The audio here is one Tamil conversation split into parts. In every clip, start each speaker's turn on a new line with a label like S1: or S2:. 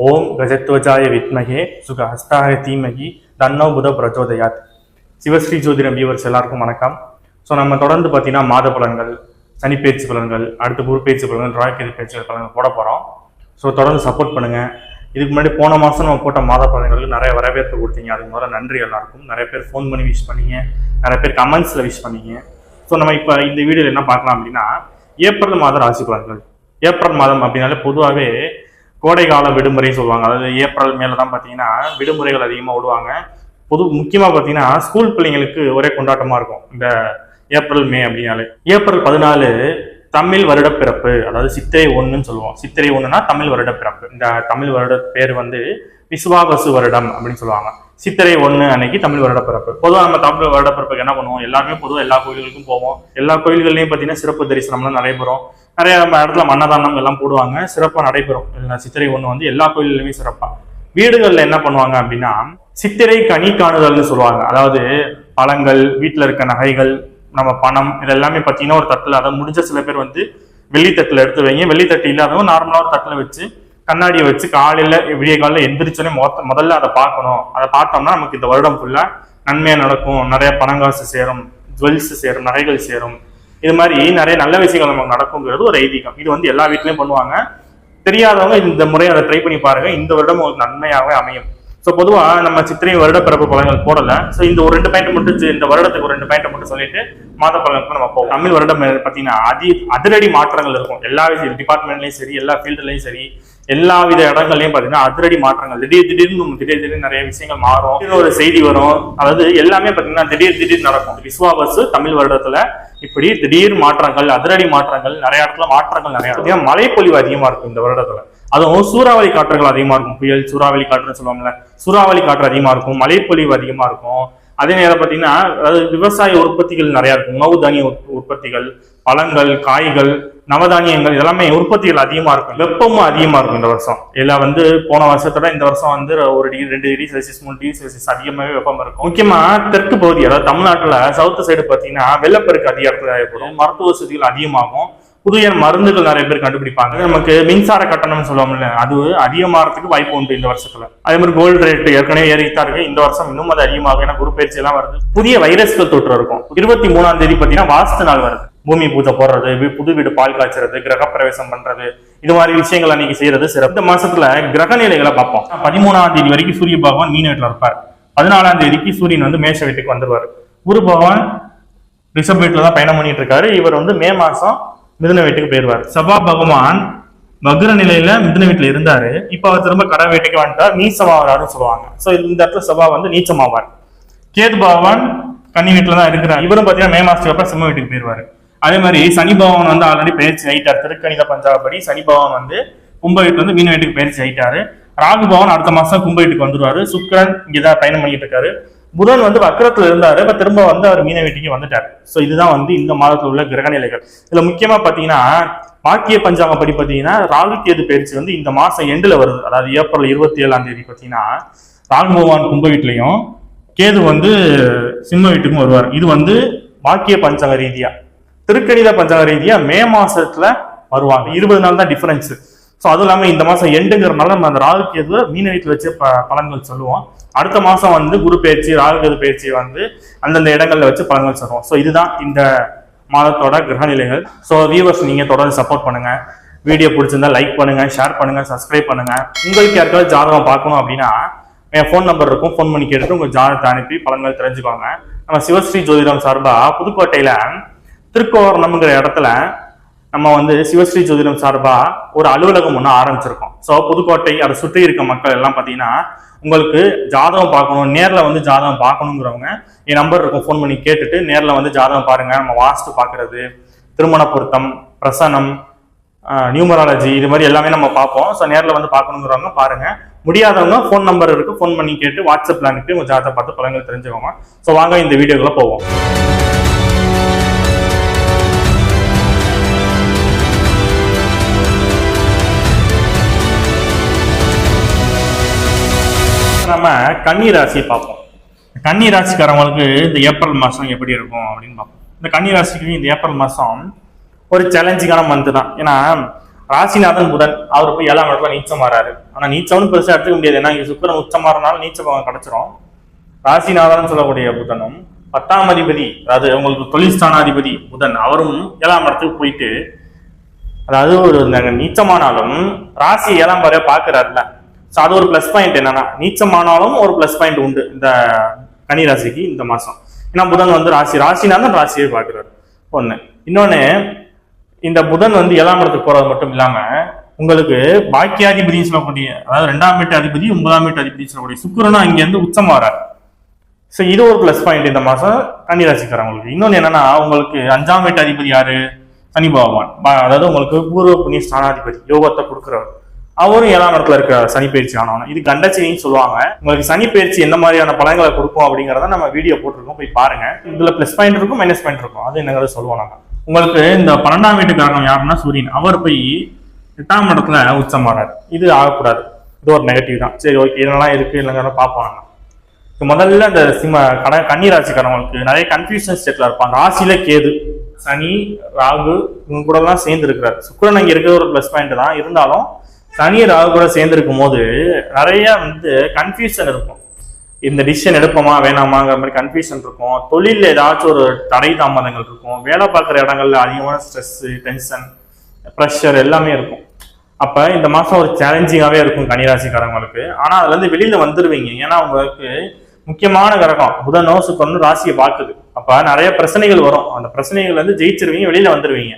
S1: ஓம் கஜத்வஜாய வித்மகே சுகஹஸ்தாய தீமகி தன்னோ புத பிரச்சோதயாத். சிவஸ்ரீ ஜோதிடம் வியூவர்ஸ் எல்லாருக்கும் வணக்கம். ஸோ நம்ம தொடர்ந்து பார்த்தீங்கன்னா மாத பலன்கள், சனி பேச்சு பலன்கள், அடுத்து குரு பேச்சு பலன்கள், ராய்கேது பேச்சு பலன்கள் போட போகிறோம். ஸோ தொடர்ந்து சப்போர்ட் பண்ணுங்கள். இதுக்கு முன்னாடி போன மாதம் நம்ம போட்ட மாத பலன்களுக்கு நிறைய வரவேற்பு கொடுத்தீங்க. அதுக்கு முதல்ல நன்றி எல்லாருக்கும். நிறைய பேர் ஃபோன் பண்ணி விஷ் பண்ணீங்க, நிறைய பேர் கமெண்ட்ஸில் விஷ் பண்ணீங்க. ஸோ நம்ம இப்போ இந்த வீடியோவில் என்ன பார்க்கலாம் அப்படின்னா, ஏப்ரல் மாத ராசி பலன்கள். ஏப்ரல் மாதம் அப்படின்னாலே பொதுவாகவே கோடை கால விடுமுறை சொல்லுவாங்க. அதாவது ஏப்ரல் மேல தான் பார்த்தீங்கன்னா விடுமுறைகள் அதிகமாக விடுவாங்க. முக்கியமாக பார்த்தீங்கன்னா ஸ்கூல் பிள்ளைங்களுக்கு ஒரே கொண்டாட்டமாக இருக்கும் இந்த ஏப்ரல் மே அப்படின்னாலே. ஏப்ரல் 14 தமிழ் வருட பிறப்பு, அதாவது சித்திரை 1ன்னு சொல்லுவோம். சித்திரை 1னா தமிழ் வருட பிறப்பு. இந்த தமிழ் வருட பேர் வந்து விசுவாவசு வருடம் அப்படின்னு சொல்லுவாங்க. சித்திரை 1 அன்னைக்கு தமிழ் வருட பிறப்பு. பொதுவாக நம்ம தமிழ் வருட பிறப்புக்கு என்ன பண்ணுவோம், எல்லாருமே பொதுவாக எல்லா கோயில்களுக்கும் போவோம். எல்லா கோயில்கள்லையும் பார்த்தீங்கன்னா சிறப்பு தரிசனம்லாம் நடைபெறும். நிறைய இடத்துல மன்னதானம் எல்லாம் போடுவாங்க, சிறப்பாக நடைபெறும். சித்திரை 1 வந்து எல்லா கோயில்களுமே சிறப்பா. வீடுகள்ல என்ன பண்ணுவாங்க அப்படின்னா சித்திரை கனி காணுதல்னு சொல்லுவாங்க. அதாவது பழங்கள், வீட்டுல இருக்க நகைகள், நம்ம பணம், இதெல்லாமே பார்த்தீங்கன்னா ஒரு தட்டுல, அதை முடிஞ்ச சில பேர் வந்து வெள்ளித்தட்டுல எடுத்து வைங்க. வெள்ளித்தட்டு இல்லாதவங்க நார்மலா ஒரு தட்டுல வச்சு கண்ணாடியை வச்சு காலையில விடிய காலையில எந்திரிச்சோன்னே முதல்ல அதை பார்க்கணும். அதை பார்த்தோம்னா நமக்கு இந்த வருடம் ஃபுல்லா நன்மையா நடக்கும். நிறைய பணங்காசு சேரும், ஜுவல்ஸ் சேரும், நகைகள் சேரும். இது மாதிரி நிறைய நல்ல விஷயங்கள் நமக்கு நடக்குங்கிறது ஒரு ஐதீகம். இது வந்து எல்லா வீட்லயும் பண்ணுவாங்க. தெரியாதவங்க இந்த முறையை அதை ட்ரை பண்ணி பாருங்க. இந்த வருடம் உங்களுக்கு நன்மையாகவே அமையும். ஸோ பொதுவாக நம்ம சித்திரை வருட பிறப்பு பலன்கள் போடல. ஸோ இந்த ஒரு 2 பாயிண்ட் மட்டும், இந்த வருடத்துக்கு ஒரு 2 பாயிண்ட் மட்டும் சொல்லிட்டு மாத பலன்களுக்கு நம்ம போவோம். தமிழ் வருடம் பார்த்தீங்கன்னா அதிரடி மாற்றங்கள் இருக்கும். எல்லா டிபார்ட்மெண்ட்லையும் சரி, எல்லா ஃபீல்டுலையும் சரி, எல்லா வித இடங்கள்லையும் பார்த்தீங்கன்னா அதிரடி மாற்றங்கள். திடீர்னு நிறைய விஷயங்கள் மாறும். ஒரு செய்தி வரும். அதாவது எல்லாமே பார்த்தீங்கன்னா திடீர் நடக்கும். விசுவாவசு தமிழ் வருடத்துல இப்படி திடீர் மாற்றங்கள், அதிரடி மாற்றங்கள், நிறைய இடத்துல மாற்றங்கள் நிறைய. மழைப்பொழிவு அதிகமா இருக்கும் இந்த வருடத்துல. அதுவும் சூறாவளி காற்றுகள் அதிகமா இருக்கும். புயல், சூறாவளி காற்றுன்னு சொல்லுவாங்கல்ல, சூறாவளி காற்று அதிகமா இருக்கும், மழைப்பொழிவு அதிகமா இருக்கும். அதே நேரம் பார்த்தீங்கன்னா அதாவது விவசாய உற்பத்திகள் நிறைய இருக்கும். உணவு தானிய உற்பத்திகள், பழங்கள், காய்கள், நவதானியங்கள், இதெல்லாமே உற்பத்திகள் அதிகமா இருக்கும். வெப்பமும் அதிகமா இருக்கும் இந்த வருஷம். எல்லாம் வந்து போன வருஷத்தோட இந்த வருஷம் வந்து 1 degree 2 degree Celsius 3 degree Celsius அதிகமாகவே வெப்பம் இருக்கும். முக்கியமா தெற்கு பகுதி, அதாவது தமிழ்நாட்டுல சவுத் சைடு பார்த்தீங்கன்னா வெள்ளப்பெருக்கு அதிக இடத்துல ஏற்படும். மருத்துவ வசதிகள் அதிகமாகும். புதிய மருந்துகள் நிறைய பேர் கண்டுபிடிப்பாங்க. நமக்கு மின்சார கட்டணம்னு சொல்லுவாங்கல்ல, அது அதிகமாகிறதுக்கு வாய்ப்பு உண்டு இந்த வருஷத்துல. அதே மாதிரி கோல்டு ரேட் ஏற்கனவே ஏறித்தான் இருக்கு. இந்த வருஷம் இன்னும் அது அதிகமாகும். ஏன்னா குரு பயிற்சி எல்லாம் வருது. புதிய வைரஸ்கள் தொற்று இருக்கும். 23ஆம் தேதி பார்த்தீங்கன்னா வாஸ்து நாள் வருது. பூமி பூஜை போடுறது, புது வீடு பால் காய்ச்சறது, கிரக பிரவேசம் பண்றது, இது மாதிரி விஷயங்கள் அன்னைக்கு செய்யறது சிறப்பு. இந்த மாசத்துல கிரக நிலைகளை பார்ப்போம். 13ஆம் தேதி வரைக்கும் சூரிய பகவான் மீன வீட்டுல இருப்பார். 14ஆம் தேதிக்கு சூரியன் வந்து மேஷ வீட்டுக்கு வந்துருவாரு. குரு பகவான் ரிஷப வீட்டுல தான் பயணம் பண்ணிட்டு இருக்காரு. இவர் வந்து மே மாசம் மிதுன வீட்டுக்கு போயிருவார். சபா பகவான் வக்ர நிலையில மிதுன வீட்டுல இருந்தாரு. இப்ப அவர் திரும்ப கடை வீட்டுக்கு வந்துட்டார். நீச்சமாவாருன்னு சொல்லுவாங்க. சோ இந்த இடத்துல சபா வந்து நீச்சமாவார். கேது பகவான் கன்னி வீட்டுல தான் இருக்கிறார். இவரும் பாத்தீங்கன்னா மே மாசத்துக்கு அப்புறம் சிம்ம வீட்டுக்கு போயிருவாரு. அதே மாதிரி சனி பகவான் வந்து ஆல்ரெடி பயிற்சி ஆயிட்டார். திருக்கணித பஞ்சாபடி சனி பகவான் வந்து கும்ப வீட்டுல இருந்து மீன வீட்டுக்கு பயிற்சி ஆயிட்டாரு. ராகு பகவான் அடுத்த மாசம் கும்ப வீட்டுக்கு வந்துருவாரு. சுக்கிரன் இங்கதான் பயணம் பண்ணிட்டு இருக்காரு. புதன் வந்து வக்கரத்துல இருந்தாரு. இப்ப திரும்ப வந்து அவர் மீன வீட்டுக்கு வந்துட்டார். சோ இதுதான் வந்து இந்த மாதத்துல உள்ள கிரக நிலைகள். இதுல முக்கியமா பாத்தீங்கன்னா வாக்கிய பஞ்சாங்கம் படி பாத்தீங்கன்னா ராகு கேது பயிற்சி வந்து இந்த மாசம் எண்டுல வருது. அதாவது ஏப்ரல் 27ஆம் தேதி பாத்தீங்கன்னா ராகு பகவான் கும்ப வீட்லயும் கேது வந்து சிம்ம வீட்டுக்கும் வருவார். இது வந்து வாக்கிய பஞ்சாங்க ரீதியா. திருக்கணித பஞ்சாங்க ரீதியா மே மாசத்துல வருவாங்க. 20 நாள் தான் டிஃபரன்ஸ். ஸோ அதுவும் இல்லாமல் இந்த மாதம் எண்டுங்கிறதுனால நம்ம அந்த ராகு கேது மீன வீட்டில் வச்சு பலன்கள் சொல்லுவோம். அடுத்த மாதம் வந்து குரு பயிற்சி, ராகு கேது பயிற்சியை வந்து அந்தந்த இடங்கள்ல வச்சு பலன்கள் சொல்லுவோம். ஸோ இதுதான் இந்த மாதத்தோட கிரக நிலைகள். ஸோ வியூவர்ஸ் நீங்கள் தொடர்ந்து சப்போர்ட் பண்ணுங்க. வீடியோ பிடிச்சிருந்தா லைக் பண்ணுங்க, ஷேர் பண்ணுங்க, சப்ஸ்கிரைப் பண்ணுங்க. உங்களுக்கு யாருக்காவது ஜாதகம் பார்க்கணும் அப்படின்னா என் ஃபோன் நம்பர் இருக்கும். ஃபோன் பண்ணி கேட்டுட்டு உங்க ஜாதகத்தை அனுப்பி பலன்கள் தெரிஞ்சுக்கோங்க. நம்ம சிவஸ்ரீ ஜோதிடம் சார்பா புதுக்கோட்டையில திருக்கோவரணம்ங்கிற இடத்துல நம்ம வந்து சிவஸ்ரீ ஜோதிடம் சார்பா ஒரு அலுவலகம் ஒன்று ஆரம்பிச்சிருக்கோம். ஸோ புதுக்கோட்டை அதை சுற்றி இருக்க மக்கள் எல்லாம் பார்த்தீங்கன்னா உங்களுக்கு ஜாதகம் பார்க்கணும், நேரில் வந்து ஜாதகம் பார்க்கணுங்கிறவங்க என் நம்பர் இருக்கும். ஃபோன் பண்ணி கேட்டுட்டு நேரில் வந்து ஜாதகம் பாருங்க. நம்ம வாஸ்து பார்க்கறது, திருமண பொருத்தம், பிரசனம், நியூமராலஜி, இது மாதிரி எல்லாமே நம்ம பார்ப்போம். ஸோ நேரில் வந்து பார்க்கணுங்கிறவங்க பாருங்க. முடியாதவங்க ஃபோன் நம்பர் இருக்கு, ஃபோன் பண்ணி கேட்டு வாட்ஸ்அப்ல அனுப்பி உங்க ஜாதகத்தை பார்த்து பலன்கள் தெரிஞ்சுக்கோங்க. ஸோ வாங்க இந்த வீடியோக்குள்ள போவோம். நம்ம கன்னி ராசியை பார்ப்போம். கன்னி ராசிக்காரவங்களுக்கு இந்த ஏப்ரல் மாதம் எப்படி இருக்கும் அப்படின்னு பார்ப்போம். இந்த கன்னி ராசிக்கு இந்த ஏப்ரல் மாதம் ஒரு சேலஞ்சிங்கான மந்த் தான். ஏன்னா ராசிநாதன் புதன் அவர் போய் 7ஆம் இடத்துல நீச்சம் மாறாரு. ஆனா நீச்சம்னு பெருசா எடுத்துக்க முடியாது, ஏன்னா இங்க சுக்கிரன் உச்சம் மாறினாலும் நீச்ச பவன் கிடைச்சிரும். ராசிநாதன் சொல்லக்கூடிய புதனும் 10ஆம் அதிபதி, அதாவது உங்களுக்கு தொழில் ஸ்தானாதிபதி புதன், அவரும் 7ஆம் இடத்துக்கு போயிட்டு, அதாவது ஒரு நீச்சமானாலும் ராசி 7ஆம் பார்வையா பாக்குறாருல, அது ஒரு பிளஸ் பாயிண்ட். என்னன்னா நீச்சமானாலும் ஒரு பிளஸ் பாயிண்ட் உண்டு இந்த கன்னி ராசிக்கு இந்த மாசம். ஏன்னா புதன் வந்து ராசினாலும் ராசியை பாக்குறாரு ஒண்ணு. இன்னொன்னு, இந்த புதன் வந்து 7ஆம் இடத்துக்கு போறது மட்டும் இல்லாம உங்களுக்கு பாக்கியாதிபதினு சொல்லக்கூடிய, அதாவது 2ஆம் வீட்டு அதிபதி 9ஆம் வீட்டு அதிபதி சொல்லக்கூடிய சுக்கிரனும் அங்க இருந்து உச்சம் வராரு. ஸோ இது ஒரு பிளஸ் பாயிண்ட் இந்த மாசம் கன்னிராசிக்காரங்களுக்கு. இன்னொன்னு என்னன்னா, உங்களுக்கு 5ஆம் வீட்டு அதிபதி யாரு? சனி பகவான், அதாவது உங்களுக்கு பூர்வ புண்ணிய ஸ்தானாதிபதி, யோகத்தை கொடுக்குறவர், அவரும் 7ஆம் இடத்துல இருக்க சனி பயிற்சி ஆனவன. இது கண்டச்சனின்னு சொல்லுவாங்க. உங்களுக்கு சனி பயிற்சி எந்த மாதிரியான பலன்களை கொடுக்கும் அப்படிங்கிறத நம்ம வீடியோ போட்டிருக்கோம், போய் பாருங்க. இதுல பிளஸ் பாயிண்ட் இருக்கும், மைனஸ் பாயிண்ட் இருக்கும், அது என்னங்கிறத சொல்லுவோம் நாங்க. உங்களுக்கு இந்த 12ஆம் வீட்டுக்காரங்க யாருன்னா சூரியன், அவர் போய் 8ஆம் இடத்துல உச்சம் மாறாரு. இது ஆகக்கூடாது, இது ஒரு நெகட்டிவ் தான். சரி, ஓகே, இதெல்லாம் இருக்கு இல்லைங்கிறத பார்ப்போம் நாங்க. முதல்ல இந்த கன்னி ராசிக்காரங்களுக்கு நிறைய கன்ஃபியூஷன் ஸ்டேட்ல இருப்பாங்க. ராசியில கேது, சனி, ராகு இவங்க கூட எல்லாம் சேர்ந்து இருக்கிறார். சுக்கிரன் அங்க இருக்கிறது ஒரு பிளஸ் பாயிண்ட் தான். இருந்தாலும் சனி ராகு கூட சேர்ந்து இருக்கும் போது நிறைய வந்து கன்ஃபியூஷன் இருக்கும். இந்த டிசிஷன் எடுப்போமா வேணாமாங்கிற மாதிரி கன்ஃபியூஷன் இருக்கும். தொழில ஏதாச்சும் ஒரு தடை தாமதங்கள் இருக்கும். வேலை பார்க்குற இடங்கள்ல அதிகமான ஸ்ட்ரெஸ், டென்ஷன், ப்ரெஷர் எல்லாமே இருக்கும். அப்ப இந்த மாசம் ஒரு சேலஞ்சிங்காவே இருக்கும் கன்னிராசிக்காரங்களுக்கு. ஆனா அதுல இருந்து வெளியில வந்துருவீங்க. ஏன்னா உங்களுக்கு முக்கியமான கிரகம் புதனோ சுக்கிரனோ ராசியை பார்க்குது. அப்ப நிறைய பிரச்சனைகள் வரும். அந்த பிரச்சனைகள் வந்து ஜெயிச்சிருவீங்க, வெளியில வந்துருவீங்க.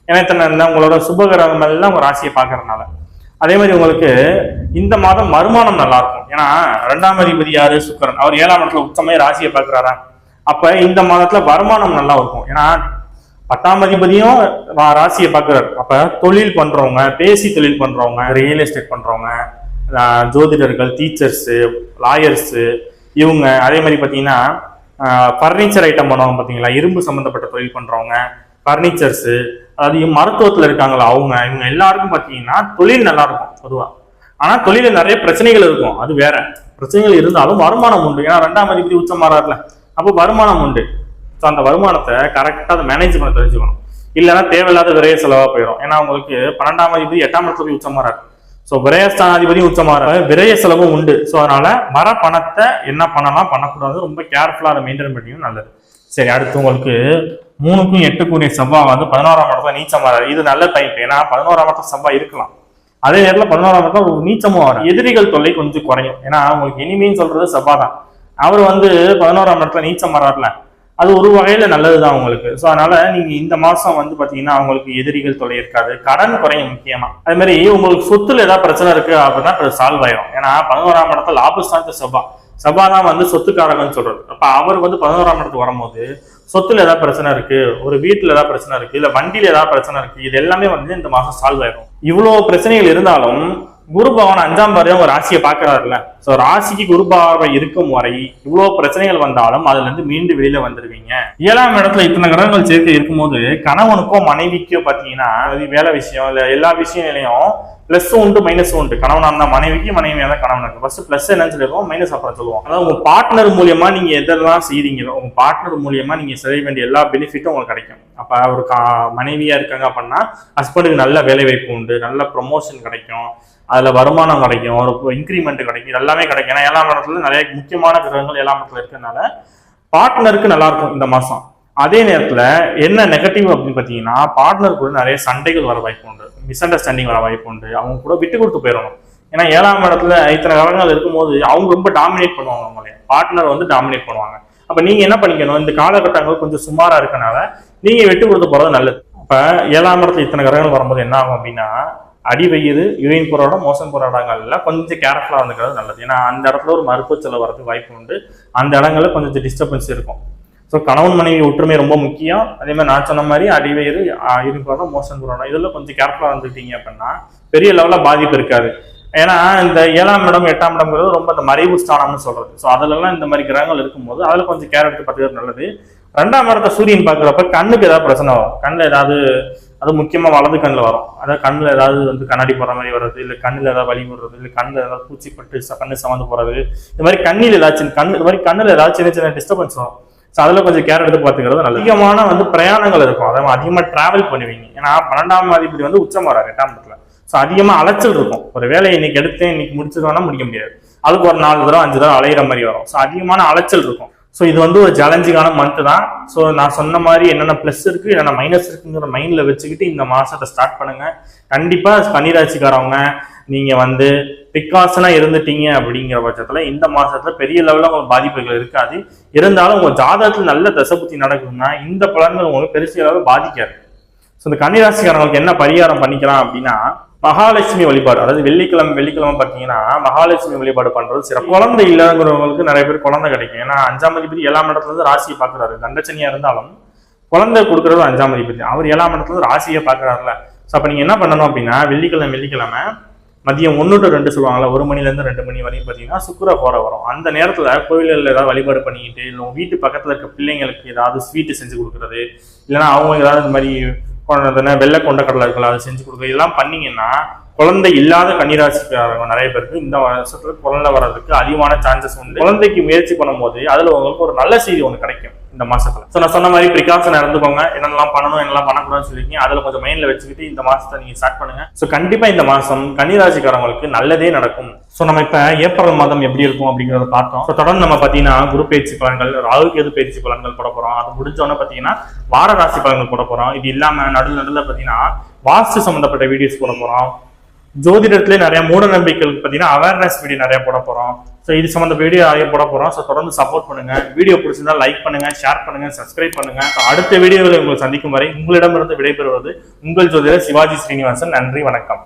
S1: ஏன்னா இத்தனை உங்களோட சுப கிரகங்கள் எல்லாம் உங்க ராசியை பார்க்கறதுனால. அதே மாதிரி உங்களுக்கு இந்த மாதம் வருமானம் நல்லா இருக்கும். ஏன்னா 2ஆம் அதிபதி யாரு? சுக்கிரன். அவர் 7ஆம் இடத்துல உச்சமே ராசியை பார்க்கிறாரா. அப்ப இந்த மாதத்துல வருமானம் நல்லா இருக்கும். ஏன்னா 10ஆம் அதிபதியும் ராசியை பார்க்கிறார். அப்ப தொழில் பண்றவங்க, பேசி தொழில் பண்றவங்க, ரியல் எஸ்டேட் பண்றவங்க, ஜோதிடர்கள், டீச்சர்ஸ், லாயர்ஸ், இவங்க அதே மாதிரி பாத்தீங்கன்னா பர்னிச்சர் ஐட்டம் பண்ணுவாங்க பாத்தீங்களா, இரும்பு சம்பந்தப்பட்ட தொழில் பண்றவங்க, பர்னிச்சர்ஸ், அதாவது மருத்துவத்துல இருக்காங்களா அவங்க, இவங்க எல்லாருக்கும் பாத்தீங்கன்னா தொழில் நல்லா இருக்கும் பொதுவா. ஆனா தொழில நிறைய பிரச்சனைகள் இருக்கும், அது வேற. பிரச்சனைகள் இருந்தாலும் வருமானம் உண்டு. ஏன்னா 2ஆம் அதிபதி உச்சம் மாறாருல, அப்போ வருமானம் உண்டு. ஸோ அந்த வருமானத்தை கரெக்டா அதை மேனேஜ் பண்ண தெரிஞ்சுக்கணும். இல்லைன்னா தேவையில்லாத விரைய செலவா போயிடும். ஏன்னா உங்களுக்கு 12ஆம் அதிபதி 8ஆம் இடத்துல போய் உச்சம் மாறாரு. ஸோ விரயஸ்தானாதிபதி உச்சம் மாறாரு, விரைய செலவும் உண்டு. ஸோ அதனால வர பணத்தை என்ன பண்ணலாம் பண்ணக்கூடாது, ரொம்ப கேர்ஃபுல்லா அதை மெயின்டைன் பண்ணியும் நல்லது. சரி, அடுத்து உங்களுக்கு 3க்கும் 8க்குரிய செவ்வாய் வந்து 11ஆம் இடத்துல நீச்சம் மாறாரு. இது நல்ல டைப். ஏன்னா 11ஆம் இடத்துல செவ்வாய் இருக்கலாம், அதே நேரத்தில் 11ஆம் இடத்துல ஒரு நீச்சமும் வரும். எதிரிகள் தொல்லை கொஞ்சம் குறையும். ஏன்னா உங்களுக்கு இனிமேன்னு சொல்றது செவ்வாய் தான். அவர் வந்து 11ஆம் இடத்துல நீச்சம் மாறாருல, அது ஒரு வகையில நல்லதுதான் உங்களுக்கு. ஸோ அதனால நீங்க இந்த மாசம் வந்து பாத்தீங்கன்னா உங்களுக்கு எதிரிகள் தொலை இருக்காது, கடன் குறையும் முக்கியமா. அதே மாதிரி உங்களுக்கு சொத்துல ஏதாவது பிரச்சனை இருக்கு அப்படின்னா சால்வ் ஆயிடும். ஏன்னா 11ஆம் இடத்துல லாபஸ்தானத்து செவ்வா தான் வந்து சொத்துக்காரங்கன்னு சொல்றது. அப்ப அவர் வந்து 11ஆம் இடத்துக்கு வரும்போது சொத்துல ஏதாவது பிரச்சனை இருக்கு, ஒரு வீட்டுல ஏதாவது பிரச்சனை இருக்கு, இல்ல வண்டியில ஏதாவது பிரச்சனை இருக்கு, இது எல்லாமே வந்து இந்த மாசம் சால்வ் ஆயிடும். இவ்வளவு பிரச்சனைகள் இருந்தாலும் குரு பகவான் 5ஆம் பார்வையா உங்க ராசியை பாக்குறாருல, சோ ராசிக்கு குரு பார்வை இருக்கும் வரை இவ்வளவு பிரச்சனைகள் வந்தாலும் அதுல இருந்து மீண்டு வெளியில வந்துருவீங்க. 7ஆம் இடத்துல இத்தனை கிரகங்கள் சேர்க்கை இருக்கும்போது கணவனுக்கோ மனைவிக்கோ பாத்தீங்கன்னா வேலை விஷயம் இல்ல எல்லா விஷயங்களையும் பிளஸ் உண்டு மைனஸ் உண்டு. கணவனா இருந்தா மனைவிக்கு, மனைவியா தான் கணவனுக்கு. ஃபர்ஸ்ட் பிளஸ் என்னன்னு சொல்லிடுவோம், மைனஸ் அப்புறம் சொல்லுவோம். அதாவது உங்க பார்ட்னர் மூலியமா நீங்க எதெல்லாம் செய்றீங்களோ, உங்க பார்ட்னர் மூலியமா நீங்க செய்ய வேண்டிய எல்லா பெனிஃபிட்டும் உங்களுக்கு கிடைக்கும். அப்ப ஒரு மனைவியா இருக்காங்க அப்படின்னா ஹஸ்பண்டுக்கு நல்ல வேலை வாய்ப்பு உண்டு, நல்ல ப்ரொமோஷன் கிடைக்கும், அதுல வருமானம் கிடைக்கும், ஒரு இன்கிரிமெண்ட் கிடைக்கும், எல்லாமே கிடைக்கும். ஏன்னா 7ஆம் இடத்துல நிறைய முக்கியமான கிரகங்கள் 7ஆம் இடத்துல இருக்கிறதுனால பார்ட்னருக்கு நல்லா இருக்கும் இந்த மாசம். அதே நேரத்துல என்ன நெகட்டிவ் அப்படின்னு பாத்தீங்கன்னா, பார்ட்னர் கூட நிறைய சண்டைகள் வர வாய்ப்பு உண்டு, மிஸ் அண்டர்ஸ்டாண்டிங் வர வாய்ப்பு உண்டு. அவங்க கூட விட்டு கொடுத்து போயிடணும். ஏன்னா 7ஆம் இடத்துல இத்தனை கிரகங்கள் இருக்கும்போது அவங்க ரொம்ப டாமினேட் பண்ணுவாங்க, அவங்களே பார்ட்னர் வந்து டாமினேட் பண்ணுவாங்க. அப்ப நீங்க என்ன பண்ணிக்கணும், இந்த காலகட்டங்கள் கொஞ்சம் சுமாரா இருக்கனால நீங்க விட்டு கொடுத்து போறது நல்லது. அப்ப 7ஆம் இடத்துல இத்தனை கிரகங்கள் வரும்போது என்ன ஆகும் அப்படின்னா, அடிவயிறு, யூரின் போற இடம், மோசம் போற இடங்கள்ல கொஞ்சம் கேர்ஃபுல்லா இருந்துக்கிறது நல்லது. ஏன்னா அந்த இடத்துல ஒரு மருத்துவ செலவு வரதுக்கு வாய்ப்பு உண்டு. அந்த இடங்கள்ல கொஞ்சம் டிஸ்டர்பன்ஸ் இருக்கும். ஸோ கணவன் மனைவி ஒற்றுமை ரொம்ப முக்கியம். அதே மாதிரி நான் சொன்ன மாதிரி அடிவயிறு, யூரின் போற இடம், மோசம் போற இடம், இதெல்லாம் கொஞ்சம் கேர்ஃபுல்லா இருந்துக்கிட்டீங்க அப்படின்னா பெரிய லெவல்ல பாதிப்பு இருக்காது. ஏன்னா இந்த 7ஆம் இடம் 8ஆம் இடம்ங்கிறது ரொம்ப இந்த மறைவு ஸ்தானம்னு சொல்றது. ஸோ அதுலலாம் இந்த மாதிரி கிரகங்கள் இருக்கும்போது அதுல கொஞ்சம் கேர் எடுத்து பார்த்துக்கிறது நல்லது. 2ஆம் இடத்தை சூரியன் பார்க்குறப்ப கண்ணுக்கு ஏதாவது பிரச்சனை வரும். கண்ணில் ஏதாவது, அது முக்கியமா வலது கண்ணில் வரும். அதாவது கண்ணில் ஏதாவது வந்து கண்ணாடி போற மாதிரி வர்றது, இல்லை கண்ணில் ஏதாவது வலி வர்றது, இல்லை கண்ணில் ஏதாவது பூச்சிப்பட்டு கண்ணு சமந்து போறது, இந்த மாதிரி கண்ணில் ஏதாச்சும் இது மாதிரி கண்ணில் ஏதாவது சின்ன சின்ன டிஸ்டர்பன்ஸ் வரும். ஸோ அதில் கொஞ்சம் கேர் எடுத்து பார்த்துக்கிறது நல்லது. அதிகமான பிரயாணங்கள் இருக்கும், அதாவது அதிகமாக டிராவல் பண்ணுவீங்க. ஏன்னா 12ஆம் அதிபதி உச்சம் வராரு 8ஆம் இடத்துல. ஸோ அதிகமாக அலைச்சல் இருக்கும். ஒரு வேலையை இன்னைக்கு எடுத்து இன்னைக்கு முடிச்சிருவோம்னா முடிக்க முடியாது, அதுக்கு ஒரு 4 தடவை 5 தடவை அலையிற மாதிரி வரும். ஸோ அதிகமான அலைச்சல் இருக்கும். ஸோ இது ஒரு சேலஞ்சிங்கான மந்த் தான். ஸோ நான் சொன்ன மாதிரி என்னென்ன ப்ளஸ் இருக்கு என்னென்ன மைனஸ் இருக்குங்கிற மைண்ட்ல வச்சுக்கிட்டு இந்த மாசத்தை ஸ்டார்ட் பண்ணுங்க. கண்டிப்பா கன்னிராசிக்காரவங்க நீங்க பிரிகாஷனா இருந்துட்டீங்க அப்படிங்கிற பட்சத்துல இந்த மாசத்துல பெரிய லெவலில் உங்களுக்கு பாதிப்புகள் இருக்காது. இருந்தாலும் உங்க ஜாதகத்துல நல்ல தசபுத்தி நடக்குதுன்னா இந்த பலன்கள் உங்களுக்கு பெருசிய அளவு பாதிக்காது. ஸோ இந்த கன்னிராசிக்காரங்களுக்கு என்ன பரிகாரம் பண்ணிக்கலாம் அப்படின்னா, மகாலட்சுமி வழிபாடு, அதாவது வெள்ளிக்கிழமை பார்த்தீங்கன்னா மகாலட்சுமி வழிபாடு பண்றது சிறப்பு. குழந்தை இல்லைங்கிறவங்களுக்கு நிறைய பேர் குழந்தை கிடைக்கும். ஏன்னா 5ஆம் அதிபதி 7ஆம் இடத்துல இருந்து ராசியை பாக்குறாரு. தண்டச்சனியா இருந்தாலும் குழந்தை கொடுக்கறது 5ஆம் அதிபதி, அவர் 7ஆம் இடத்துல இருந்து ராசியை பாக்குறாருல. ஸோ அப்ப நீங்க என்ன பண்ணணும் அப்படின்னா, வெள்ளிக்கிழமை மதியம் 1 to 2 சொல்லுவாங்கல்ல, 1 மணிலேருந்து 2 மணி வரையும் பார்த்தீங்கன்னா சுக்கிர ஹோரை வரும். அந்த நேரத்தில் கோயில்களில் ஏதாவது வழிபாடு பண்ணிக்கிட்டு, இல்லை வீட்டு பக்கத்தில் இருக்க பிள்ளைங்களுக்கு ஏதாவது ஸ்வீட்டு செஞ்சு கொடுக்குறது, இல்லைன்னா அவங்க ஏதாவது இந்த மாதிரி வெள்ளை கொண்ட கடலை இருக்கலாம் அதை செஞ்சு கொடுக்குறது, இதெல்லாம் பண்ணீங்கன்னா குழந்தை இல்லாத கன்னிராசிக்காரங்க நிறைய பேருக்கு இந்த வருஷத்துல குழந்தை வர்றதுக்கு அதிகமான சான்சஸ் உண்டு. குழந்தைக்கு முயற்சி பண்ணும்போது அதுல உங்களுக்கு ஒரு நல்ல செய்தி ஒன்று கிடைக்கும் இந்த மாசத்துல. ஸோ நான் சொன்ன மாதிரி பிரிகாஷன் இருந்துக்கோங்க, என்னெல்லாம் பண்ணணும் என்னெல்லாம் பண்ணக்கூடாதுன்னு சொல்லிருக்கீங்க, அதுல கொஞ்சம் மைண்ட்ல வச்சுக்கிட்டு இந்த மாசத்தை நீங்க ஸ்டார்ட் பண்ணுங்க. ஸோ கண்டிப்பா இந்த மாசம் கன்னிராசிக்காரங்களுக்கு நல்லதே நடக்கும். ஸோ நம்ம இப்ப ஏப்ரல் மாதம் எப்படி இருக்கும் அப்படிங்கறத பார்த்தோம். ஸோ தொடர்ந்து நம்ம பாத்தீங்கன்னா குரு பயிற்சி பலன்கள், ராகு கேது பயிற்சி பலன்கள் போட போறோம். அது முடிஞ்சோன்னு பாத்தீங்கன்னா வார ராசி பலன்கள் போட போறோம். இது இல்லாம நடுவில் பாத்தீங்கன்னா வாஸ்து சம்பந்தப்பட்ட வீடியோஸ் போட போறோம். ஜோதிடத்திலே நிறைய மூட நம்பிக்கைகள் பார்த்தீங்கன்னா அவேர்னஸ் வீடியோ நிறைய போட போறோம். ஸோ இது சம்பந்த வீடியோ நிறைய போட போறோம். ஸோ தொடர்ந்து சப்போர்ட் பண்ணுங்க. வீடியோ பிடிச்சிருந்தா லைக் பண்ணுங்க, ஷேர் பண்ணுங்க, சப்ஸ்கிரைப் பண்ணுங்க. அடுத்த வீடியோவில் உங்களை சந்திக்கும் வரை உங்களிடமிருந்து விடைபெறுவது உங்கள் ஜோதிடர் சிவாஜி ஸ்ரீனிவாசன். நன்றி, வணக்கம்.